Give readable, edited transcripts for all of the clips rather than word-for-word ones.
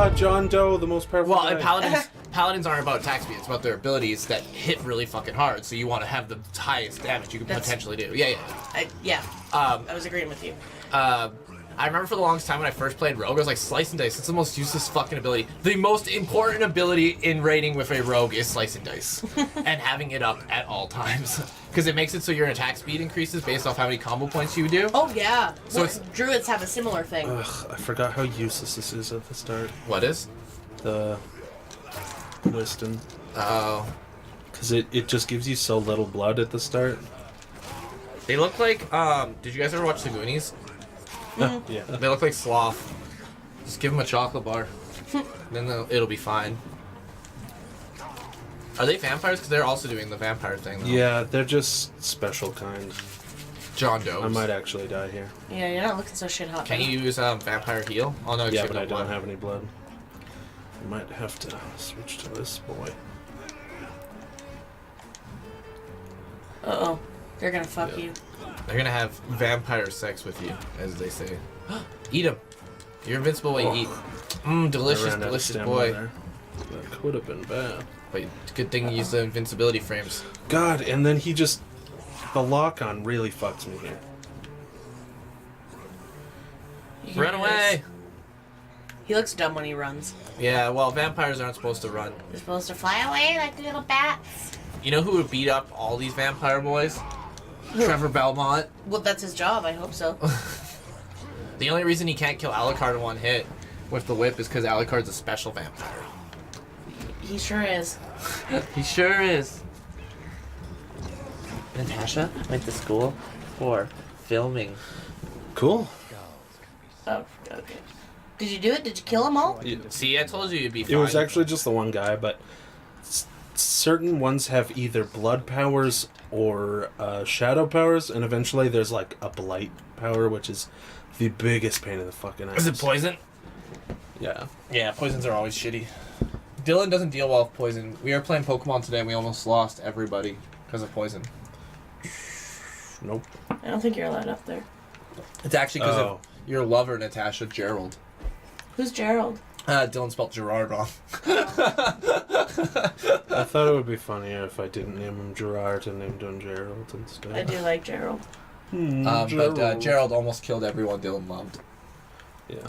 John Doe, the most powerful Well, guy. and paladins aren't about attack speed. It's about their abilities that hit really fucking hard. So you want to have the highest damage you can potentially do. Yeah. I was agreeing with you. I remember for the longest time when I first played Rogue, I was like, Slice and Dice, it's the most useless fucking ability. The most important ability in raiding with a Rogue is Slice and Dice. And having it up at all times. Because it makes it so your attack speed increases based off how many combo points you do. Oh, yeah. So Druids have a similar thing. Ugh, I forgot how useless this is at the start. What is? The Liston. Oh. Because it just gives you so little blood at the start. They look like, did you guys ever watch The Goonies? Yeah. They look like sloth. Just give them a chocolate bar. Then it'll be fine. Are they vampires? Because they're also doing the vampire thing, though. Yeah, they're just special kind. John Doe. I might actually die here. Yeah, you're not looking so shit hot. Can you use vampire heal? Oh no, Yeah, you but I no don't blood. have any blood. I might have to switch to this boy. Uh-oh. They're gonna fuck you. They're gonna have vampire sex with you, as they say. Eat him. You're invincible while you eat. Delicious, delicious boy. There. That could have been bad. But good thing you used the invincibility frames. God, and then he just... The lock-on really fucks me here. Run away! He looks dumb when he runs. Yeah, well, vampires aren't supposed to run. They're supposed to fly away like little bats. You know who would beat up all these vampire boys? Trevor Belmont. Well, that's his job. I hope so. The only reason he can't kill Alucard in one hit with the whip is because Alucard's a special vampire. He sure is. He sure is. Natasha went to school for filming. Cool. Oh, okay. Did you do it? Did you kill them all? Yeah. See, I told you you'd be fine. It was actually just the one guy, but certain ones have either blood powers or shadow powers, and eventually there's like a blight power, which is the biggest pain in the fucking ass. Is it poison? Yeah. Yeah, poisons are always shitty. Dylan doesn't deal well with poison. We were playing Pokemon today and we almost lost everybody because of poison. Nope. I don't think you're allowed up there. It's actually because of your lover, Natasha, Gerald. Who's Gerald? Dylan spelled Gerard wrong. I thought it would be funnier if I didn't name him Gerard and named him Gerald instead. I do like Gerald. But Gerald almost killed everyone Dylan loved. Yeah.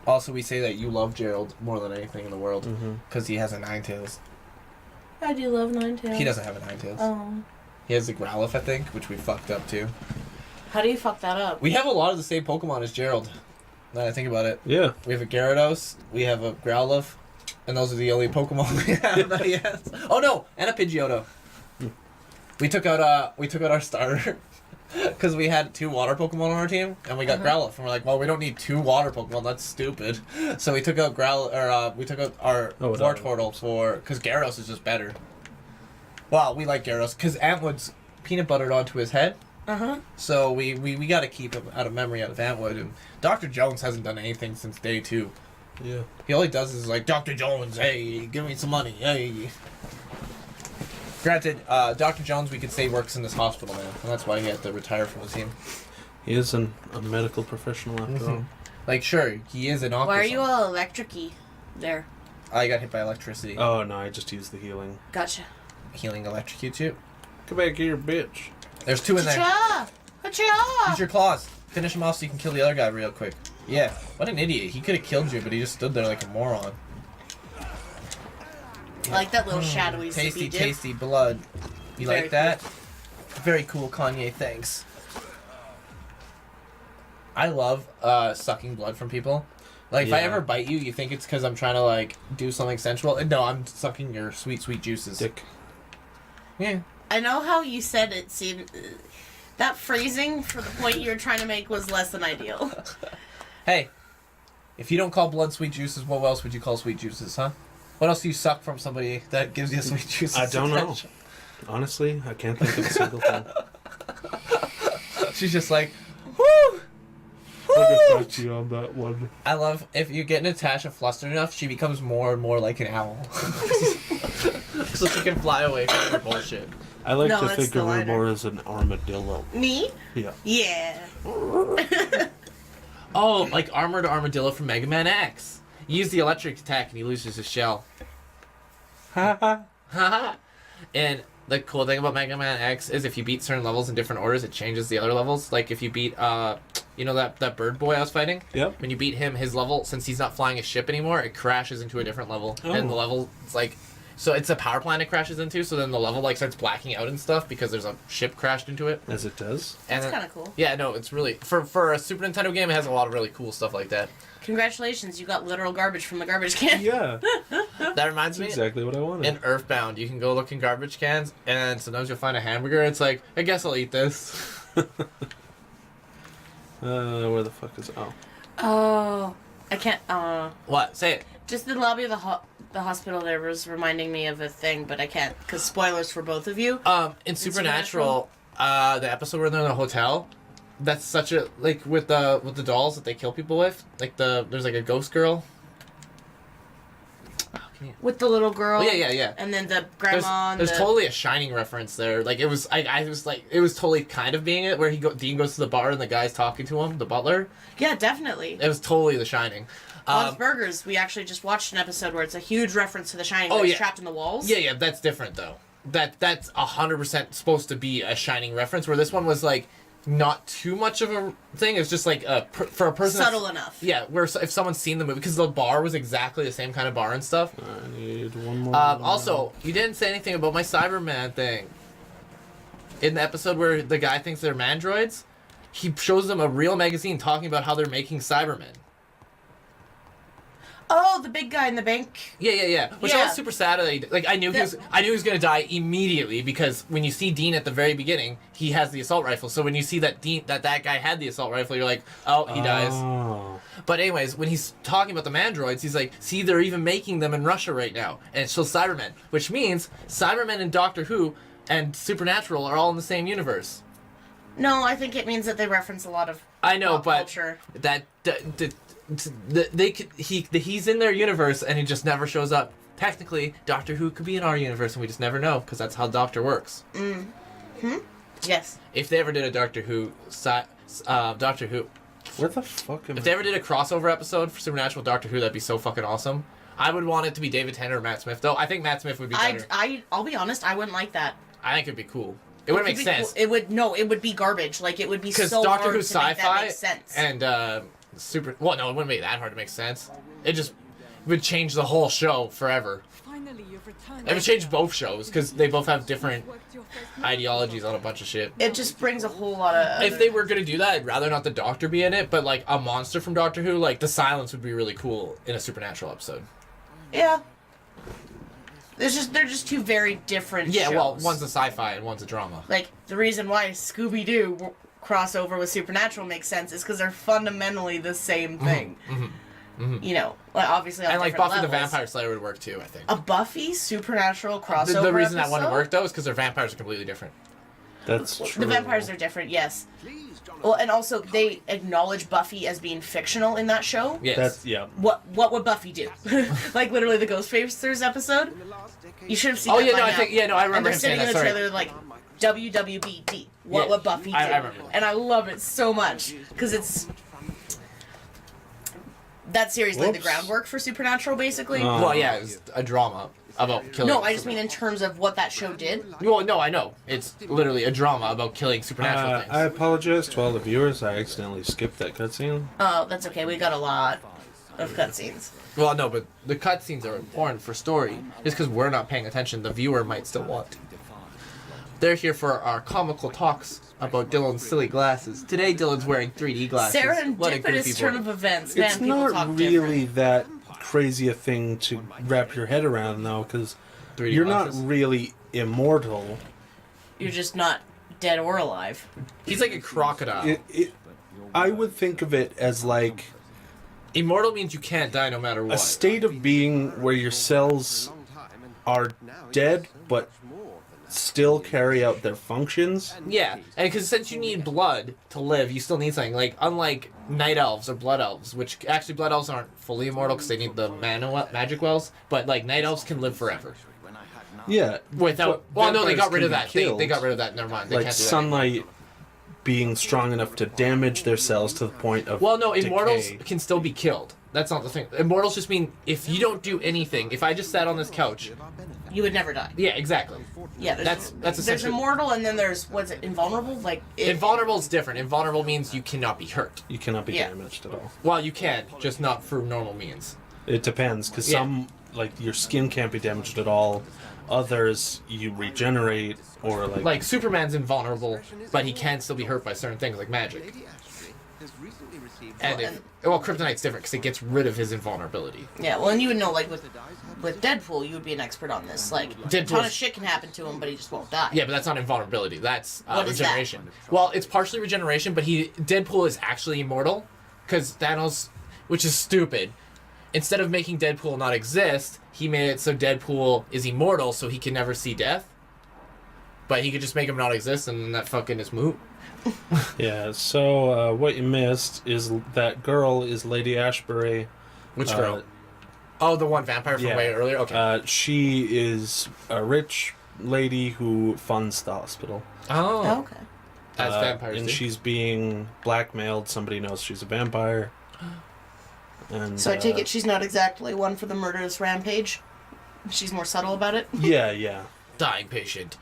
Also, we say that you love Gerald more than anything in the world because he has a Ninetales. I do love Ninetales. He doesn't have a Ninetales. Oh. He has a Growlithe, I think, which we fucked up too. How do you fuck that up? We have a lot of the same Pokemon as Gerald. Now that I think about it. Yeah. We have a Gyarados, we have a Growlithe, and those are the only Pokemon we have that he has. Oh no, and a Pidgeotto. We took out our starter because we had 2 water Pokemon on our team, and we got Growlithe, and we're like, well, we don't need 2 water Pokemon. That's stupid. So we took out we took out our Wartortle for because Gyarados is just better. Well, we like Gyarados because Antwood's peanut buttered onto his head. So we got to keep him out of memory out of Antwood, and Dr. Jones hasn't done anything since day 2. Yeah. He all he does is like, Dr. Jones, hey, give me some money, hey. Granted, Dr. Jones, we could say, works in this hospital now, and that's why he had to retire from the team. He is a medical professional after all. Like, sure, he is an officer. Why are you all electric-y there? I got hit by electricity. Oh, no, I just used the healing. Gotcha. Healing electrocute you. Come back here, bitch. There's 2 in there. Hacha! Use your claws. Finish him off so you can kill the other guy real quick. Yeah, what an idiot. He could have killed you, but he just stood there like a moron. I like that little shadowy Tasty, sippy dip. tasty blood. You Very like that? Very cool, Kanye, thanks. I love sucking blood from people. Like, if I ever bite you, you think it's because I'm trying to, like, do something sensual? No, I'm sucking your sweet, sweet juices. Dick. Yeah. I know how you said it seemed... that phrasing for the point you were trying to make was less than ideal. Hey, if you don't call blood sweet juices, what else would you call sweet juices, huh? What else do you suck from somebody that gives you sweet juices? I don't know. Honestly, I can't think of a single thing. She's just like, whoo! I'll get back to you on that one. I love, if you get Natasha flustered enough, she becomes more and more like an owl. So she can fly away from your bullshit. I like No, to that's think the of her lighter. more as an armadillo. Me? Yeah. Yeah. Oh, like Armored Armadillo from Mega Man X. You use the electric attack and he loses his shell. Haha. And the cool thing about Mega Man X is if you beat certain levels in different orders, it changes the other levels. Like if you beat, you know that bird boy I was fighting? Yep. When you beat him, his level, since he's not flying his ship anymore, it crashes into a different level. Oh. And the level, it's like, so it's a power plant it crashes into, so then the level like starts blacking out and stuff because there's a ship crashed into it. As it does. That's And kind of cool. yeah, no, it's really, for a Super Nintendo game, it has a lot of really cool stuff like that. Congratulations, you got literal garbage from the garbage can. Yeah. That reminds That's me, exactly what I wanted. in Earthbound, you can go look in garbage cans, and sometimes you'll find a hamburger, it's like, I guess I'll eat this. Where the fuck is... Oh. Oh, I can't. What? Say it. Just the lobby of the hospital there was reminding me of a thing, but I can't because spoilers for both of you. In Supernatural, the episode where they're in the hotel, that's such a like with the dolls that they kill people with. Like there's like a ghost girl. Oh, can you... With the little girl. Oh, yeah. And then the grandma. There's totally a Shining reference there. Like it was, I was like, it was totally kind of being it where Dean goes to the bar and the guy's talking to him, the butler. Yeah, definitely. It was totally the Shining. Bob's Burgers. We actually just watched an episode where it's a huge reference to The Shining. Oh, where he's yeah. trapped in the walls. Yeah, that's different though. That's 100% supposed to be a Shining reference. Where this one was like not too much of a thing. It was just like for a person Subtle enough. Yeah, where if someone's seen the movie, because the bar was exactly the same kind of bar and stuff. I need one more. Also, you didn't say anything about my Cyberman thing. In the episode where the guy thinks they're mandroids, he shows them a real magazine talking about how they're making Cybermen. Oh, the big guy in the bank. Yeah. Which I Yeah. was super sad that I knew he was gonna die immediately because when you see Dean at the very beginning, he has the assault rifle. So when you see that that guy had the assault rifle, you're like, oh, he dies. Oh. But anyways, when he's talking about the mandroids, he's like, see, they're even making them in Russia right now, and it shows Cybermen, which means Cybermen and Doctor Who and Supernatural are all in the same universe. No, I think it means that they reference a lot of I know, pop but culture. he's in their universe and he just never shows up. Technically, Doctor Who could be in our universe and we just never know because that's how Doctor works. Yes. If they ever did a Doctor Who, Where the fuck am if they ever did a crossover episode for Supernatural Doctor Who, that'd be so fucking awesome. I would want it to be David Tennant or Matt Smith, though. I think Matt Smith would be better. I'll be honest, I wouldn't like that. I think it'd be cool. It wouldn't make sense. Cool. It would be garbage. Like, it would be so Because Doctor hard Who's to make that sci-fi make sense. and well, no, it wouldn't make that hard to make sense. It just would change the whole show forever. Finally, you've returned. It would change both shows because they both have different ideologies on a bunch of shit. It just brings a whole lot of... If they were gonna do that, I'd rather not the Doctor be in it, but like a monster from Doctor Who, like the Silence would be really cool in a Supernatural episode. Yeah. They're just two very different Yeah, shows. well, one's a sci-fi and one's a drama. Like, the reason why Scooby-Doo crossover with Supernatural makes sense is because they're fundamentally the same thing. You know, like, obviously on And like different Buffy the levels. Vampire Slayer would work too, I think. A Buffy Supernatural crossover The reason that episode? wouldn't work though is because their vampires are completely different. That's true. The vampires are different, yes. Well, and also they acknowledge Buffy as being fictional in that show. Yes. That's yeah. What would Buffy do? Like literally the Ghostbusters episode. You should have seen. Oh that yeah, by no, now. I think I remember And they're him sitting saying in that. the Sorry. trailer like WWBD. What Yeah, would Buffy do? I remember that. And I love it so much because it's that series laid the Whoops. groundwork for Supernatural, basically. Well, yeah, it was a drama about killing. No, I just mean in terms of what that show did. Well, no, I know. It's literally a drama about killing supernatural things. I apologize to all the viewers. I accidentally skipped that cutscene. Oh, that's okay. We got a lot of cutscenes. Well, no, but the cutscenes are important for story. Just because we're not paying attention, the viewer might still want to. They're here for our comical talks about Dylan's silly glasses. Today, Dylan's wearing 3D glasses. What a goofy Serendipitous turn boy. of events. Man, It's people not talk really different. that crazy a thing to wrap your head around, though, because 3D you're glasses. not really immortal. You're just not dead or alive. He's like a crocodile. I would think of it as like Immortal means you can't die no matter what. a state of being where your cells are dead but still carry out their functions. Yeah, and because since you need blood to live, you still need something. Like, unlike night elves or blood elves, which actually blood elves aren't fully immortal because they need the magic wells, but like night elves can live forever. Yeah. Without, but well, no, they vampires got rid can of be that. They killed. got rid of that. Never mind. They Like can't do that sunlight being strong enough to damage their cells to the point of Well, no, decay. immortals can still be killed. That's not the thing. Immortals just mean if you don't do anything. If I just sat on this couch, You would never die. yeah, exactly. Yeah, That's there's essentially. immortal, and then there's what's it? Invulnerable. Like Invulnerable is different. Invulnerable means you cannot be hurt. You cannot be Yeah. damaged at all. Well, you can, just not through normal means. It depends, because Yeah. some, like, your skin can't be damaged at all. Others, you regenerate, or, like... Like, Superman's invulnerable, but he can still be hurt by certain things, like magic. And Kryptonite's different, because it gets rid of his invulnerability. Yeah, well, and you would know, like, with Deadpool, you would be an expert on this. Like, a ton Deadpool's- of shit can happen to him, but he just won't die. Yeah, but that's not invulnerability. That's What is that? regeneration. Well, it's partially regeneration, but Deadpool is actually immortal, because Thanos, which is stupid, instead of making Deadpool not exist, he made it so Deadpool is immortal, so he can never see death. But he could just make him not exist, and then that fucking is moot. Yeah, so what you missed is that girl is Lady Ashbury. Which girl? Oh, the one vampire from yeah. way earlier? Okay. She is a rich lady who funds the hospital. Oh, okay. As vampires And do. she's being blackmailed. Somebody knows she's a vampire. And, So I take it she's not exactly one for the murderous rampage. She's more subtle about it. Yeah, yeah. Dying patient.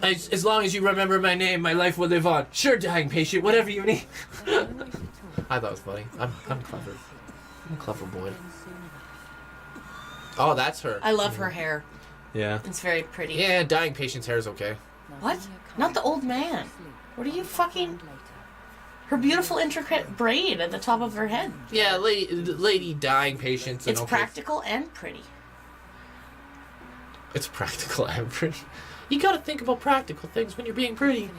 As long as you remember my name, my life will live on. Sure, dying patient, whatever you need. I thought it was funny. I'm clever. I'm a clever boy. Oh, that's her. I love her hair. Yeah. It's very pretty. Yeah, dying patient's hair is okay. What? Not the old man. What are you fucking... Her beautiful intricate braid at the top of her head. Yeah, lady dying patients. It's practical and pretty. It's practical and pretty. You gotta think about practical things when you're being pretty.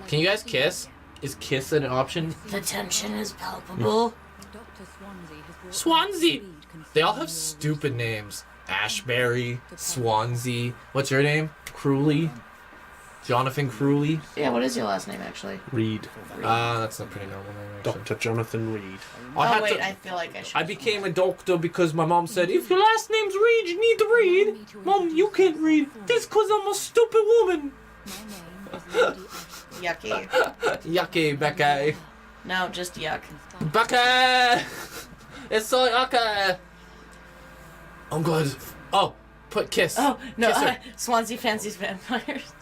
Can you guys kiss? Is kiss an option? The tension is palpable. Swansea! They all have stupid names. Ashbury, Swansea. What's your name? Cruelly? Jonathan Cruelly? Yeah, what is your last name, actually? Reed. That's a pretty normal name, actually. Dr. Jonathan Reed. I I feel like I should... I became a doctor because my mom said, if your last name's Reed, you need to read. Mom, you can't read. This because I'm a stupid woman. Yucky. Yucky, Becca. No, just yuck. Becca! It's so yucky. I'm good. Oh, put kiss. Oh, no, Kiss her. Swansea fancies vampires.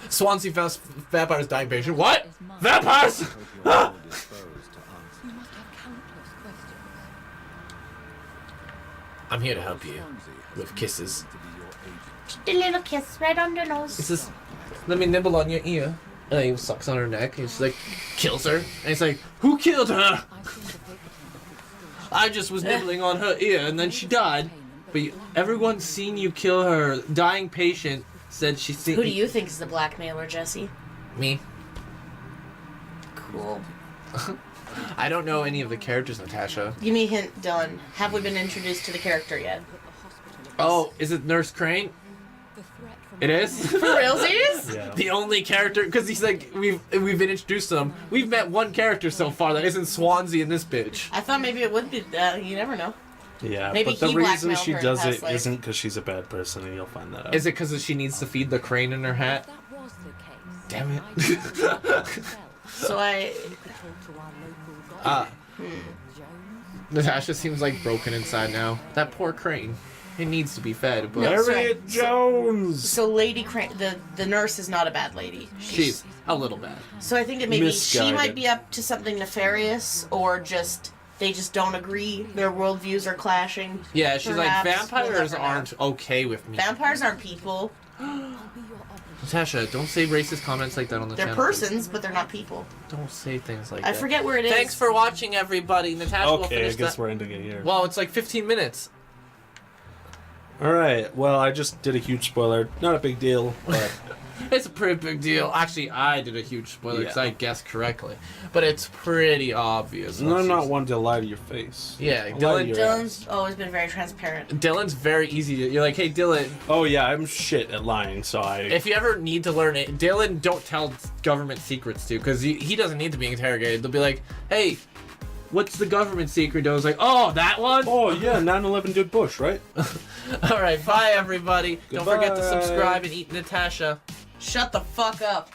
Swansea vampires dying patient. What? Vampires! Ah! I'm here to help you with kisses. A little kiss right on the nose. It's just, let me nibble on your ear. And he sucks on her neck. And she's like, kills her. And he's like, who killed her? I just was nibbling on her ear and then she died. But everyone's seen you kill her. Dying patient said she's seen. Who do you think is the blackmailer, Jesse? Me. Cool. I don't know any of the characters, Natasha. Give me a hint, Dylan. Have we been introduced to the character yet? Oh, is it Nurse Crane? It is? For realsies? Yeah. The only character, because he's like, we've been introduced to him. We've met one character so far that isn't Swansea in this bitch. I thought maybe it would be. You never know. Yeah, Maybe but the he reason blackmailed she her in does past it life. isn't because she's a bad person, and you'll find that out. Is it because she needs to feed the crane in her hat? Damn it. So I. Natasha seems like broken inside now. That poor crane. It needs to be fed, but No. Harriet Jones! So Lady Crane, the nurse is not a bad lady. she's a little bad. So I think that maybe she Misguided. might be up to something nefarious, or just they just don't agree. Their worldviews are clashing. Yeah, she's Perhaps. like, vampires We'll never know. aren't okay with me. Vampires aren't people. Natasha, don't say racist comments like that on the They're channel. please. persons, but they're not people. Don't say things like I that. forget where it is. Thanks for watching, everybody. Natasha will Okay, I finish guess that. we're ending it here. Well, it's like 15 minutes. Alright, well, I just did a huge spoiler. Not a big deal, but It's a pretty big deal. Actually, I did a huge spoiler because Yeah. I guessed correctly. But it's pretty obvious. and I'm not one to lie to your face. Yeah, I'll lie to Dylan- your ass. Dylan's always been very transparent. Dylan's very easy to... You're like, hey, Dylan, Oh, yeah, I'm shit at lying, so I... if you ever need to learn it, Dylan, don't tell government secrets to, because he doesn't need to be interrogated. They'll be like, hey, what's the government secret? I was like, oh, that one? Oh, yeah, 9/11 did Bush, right? All right, bye, everybody. Don't forget to Goodbye. subscribe and eat Natasha. Shut the fuck up.